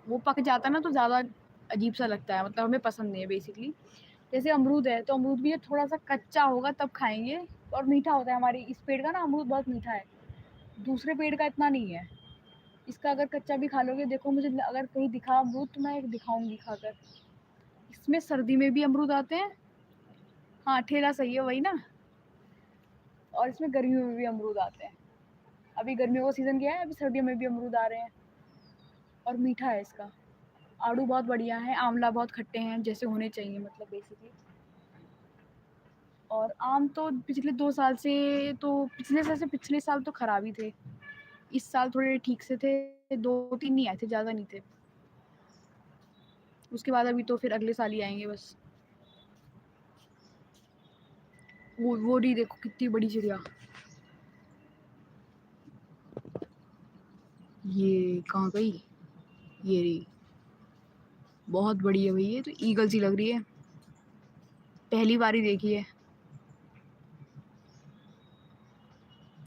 वो पक जाता है ना तो ज़्यादा अजीब सा लगता है, मतलब हमें पसंद नहीं है बेसिकली। जैसे अमरूद है, तो अमरूद भी थोड़ा सा कच्चा होगा तब खाएंगे, और मीठा होता है। हमारे इस पेड़ का ना अमरूद बहुत मीठा है, दूसरे पेड़ का इतना नहीं है। इसका अगर कच्चा भी खा लोगे, देखो मुझे अगर कहीं दिखा अमरूद तो मैं दिखाऊंगी खाकर। इसमें सर्दी में भी अमरूद आते हैं, हाँ ठेला सही है वही ना, और इसमें गर्मियों में भी अमरूद आते हैं। अभी गर्मियों का सीज़न गया है, अभी सर्दियों में भी अमरूद आ रहे हैं, और मीठा है इसका। आड़ू बहुत बढ़िया है, आंवला बहुत खट्टे हैं जैसे होने चाहिए, मतलब बेसिकली। और आम तो पिछले 2 साल से, तो पिछले साल तो खराब ही थे। इस साल थोड़े ठीक से थे, 2-3 ही आए थे, ज़्यादा नहीं थे। उसके बाद अभी तो फिर अगले साल ही आएँगे बस। वो रही देखो कितनी बड़ी चिड़िया। ये कहाँ गई? ये रही, बहुत बड़ी है भाई, ये तो ईगल सी लग रही है, पहली बार ही देखी है।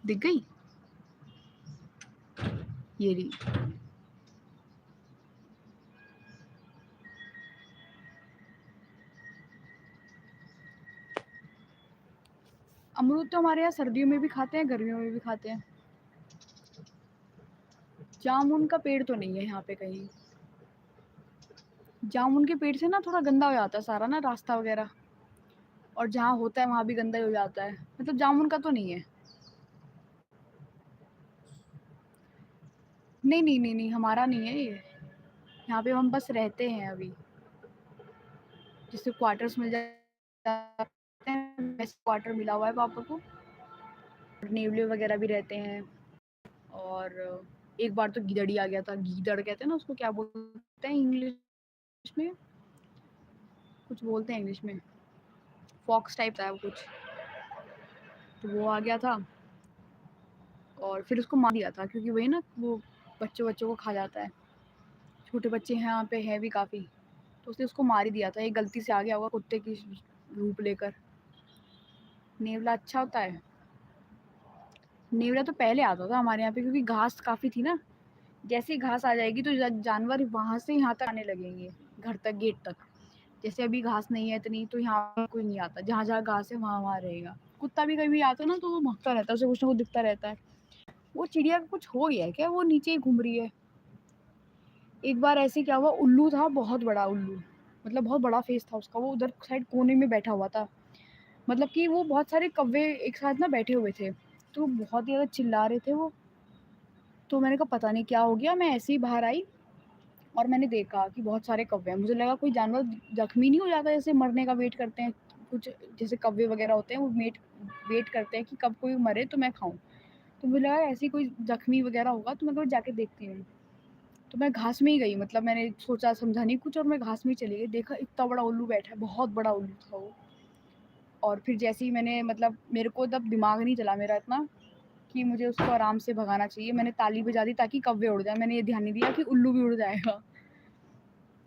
दिख गई? ये रही। अमरूद तो हमारे यहाँ सर्दियों में भी खाते हैं, गर्मियों में भी खाते हैं। जामुन का पेड़ तो नहीं है यहाँ पे कहीं। जामुन के पेड़ से ना थोड़ा गंदा हो जाता है सारा ना रास्ता वगैरह, और जहाँ होता है वहाँ भी गंदा ही हो जाता है। मतलब जामुन का तो नहीं है। नहीं नहीं नहीं नहीं, हमारा नहीं है ये। यहाँ पे हम बस रहते हैं अभी, जिससे क्वार्टर्स मिल जाते हैं वैसे क्वार्टर मिला हुआ है पापा को। नेवले वगैरह भी रहते हैं। और एक बार तो गीदड़ ही आ गया था, गीदड़ कहते हैं ना उसको, क्या बोलते हैं इंग्लिश में, कुछ बोलते हैं इंग्लिश में, फॉक्स टाइप था वो कुछ, तो वो आ गया था और फिर उसको मार दिया था, क्योंकि वही ना वो बच्चों बच्चों को खा जाता है। छोटे बच्चे हैं यहाँ पे, है भी काफ़ी, तो उसने उसको मार ही दिया था। एक गलती से आ गया होगा कुत्ते की रूप लेकर। नेवला अच्छा होता है। नेवला तो पहले आता था हमारे यहाँ पे, क्योंकि घास काफ़ी थी ना। जैसे ही घास आ जाएगी तो जानवर वहाँ से यहाँ तक आने लगेंगे, घर तक, गेट तक। जैसे अभी घास नहीं है इतनी, तो यहाँ पे कोई नहीं आता, जहाँ जहाँ घास है वहाँ वहाँ रहेगा। कुत्ता भी कभी आता है ना तो वो भौंकता रहता है, उसे कुछ ना कुछ दिखता रहता है। वो चिड़िया का कुछ हो गया है क्या, वो नीचे ही घूम रही है। एक बार ऐसे क्या हुआ, उल्लू था, बहुत बड़ा उल्लू, मतलब बहुत बड़ा फेस था उसका। वो उधर साइड कोने में बैठा हुआ था, मतलब कि वो बहुत सारे कौवे एक साथ ना बैठे हुए थे, तो बहुत ही ज़्यादा चिल्ला रहे थे वो। तो मैंने कहा पता नहीं क्या हो गया, मैं ऐसे ही बाहर आई और मैंने देखा कि बहुत सारे कौवे हैं। मुझे लगा कोई जानवर जख्मी नहीं हो जाता, जैसे मरने का वेट करते हैं कुछ, जैसे कौवे वगैरह होते हैं वो वेट करते हैं कि कब कोई मरे तो मैं खाऊं। तो मुझे लगा ऐसे ही कोई जख्मी वगैरह होगा, तो मैं कहा जाके देखती हूँ। तो मैं घास में ही गई, मतलब मैंने सोचा समझा नहीं कुछ, और मैं घास में ही चली गई। देखा इतना बड़ा उल्लू बैठा है, बहुत बड़ा उल्लू था वो। और फिर जैसे ही मैंने, मतलब मेरे को तब दिमाग नहीं चला मेरा इतना कि मुझे उसको आराम से भगाना चाहिए। मैंने ताली बजा दी ताकि कौवे उड़ जाए, मैंने ये ध्यान नहीं दिया कि उल्लू भी उड़ जाएगा।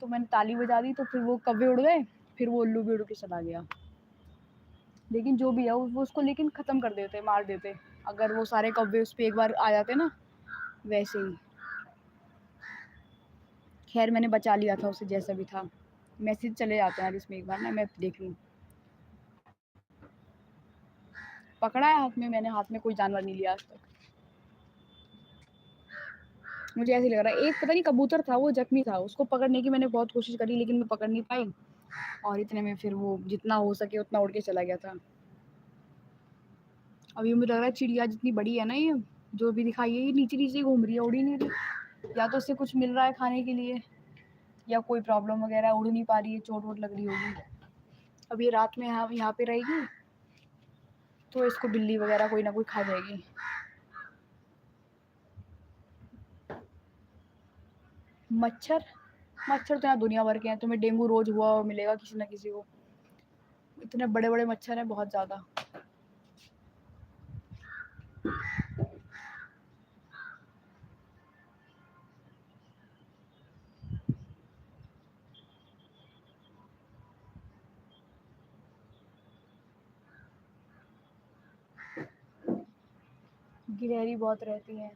तो मैंने ताली बजा दी, तो फिर वो कौवे उड़ गए, फिर वो उल्लू भी उड़ के चला गया। लेकिन जो भी है वो उसको लेकिन ख़त्म कर देते, मार देते, अगर वो सारे कौवे उस पर एक बार आ जाते ना, वैसे ही। खैर मैंने बचा लिया था उसे जैसा भी था। मैसेज चले जाते हैं यार इसमें, एक बार ना मैं देख लूँ। पकड़ा है हाथ में मैंने, हाथ में कोई जानवर नहीं लिया आज तक। मुझे ऐसे लग रहा है, एक पता नहीं कबूतर था वो जख्मी था, उसको पकड़ने की मैंने बहुत कोशिश करी लेकिन मैं पकड़ नहीं पाई, और इतने में फिर वो जितना हो सके उतना उड़ के चला गया था। अभी मुझे लग रहा है चिड़िया जितनी बड़ी है ना, ये जो भी दिखाई है, ये नीचे नीचे घूम रही है, उड़ ही नहीं रही। या तो उससे कुछ मिल रहा है खाने के लिए, या कोई प्रॉब्लम वगैरह, उड़ नहीं पा रही है, चोट वोट लग रही होगी। अब ये रात में यहाँ पे रहेगी तो इसको बिल्ली वगैरह कोई ना कोई खा जाएगी। मच्छर, मच्छर तो यहाँ दुनिया भर के हैं, तुम्हें डेंगू रोज हुआ मिलेगा किसी ना किसी को। इतने बड़े बड़े मच्छर हैं, बहुत ज़्यादा। गिलहरी बहुत रहती हैं।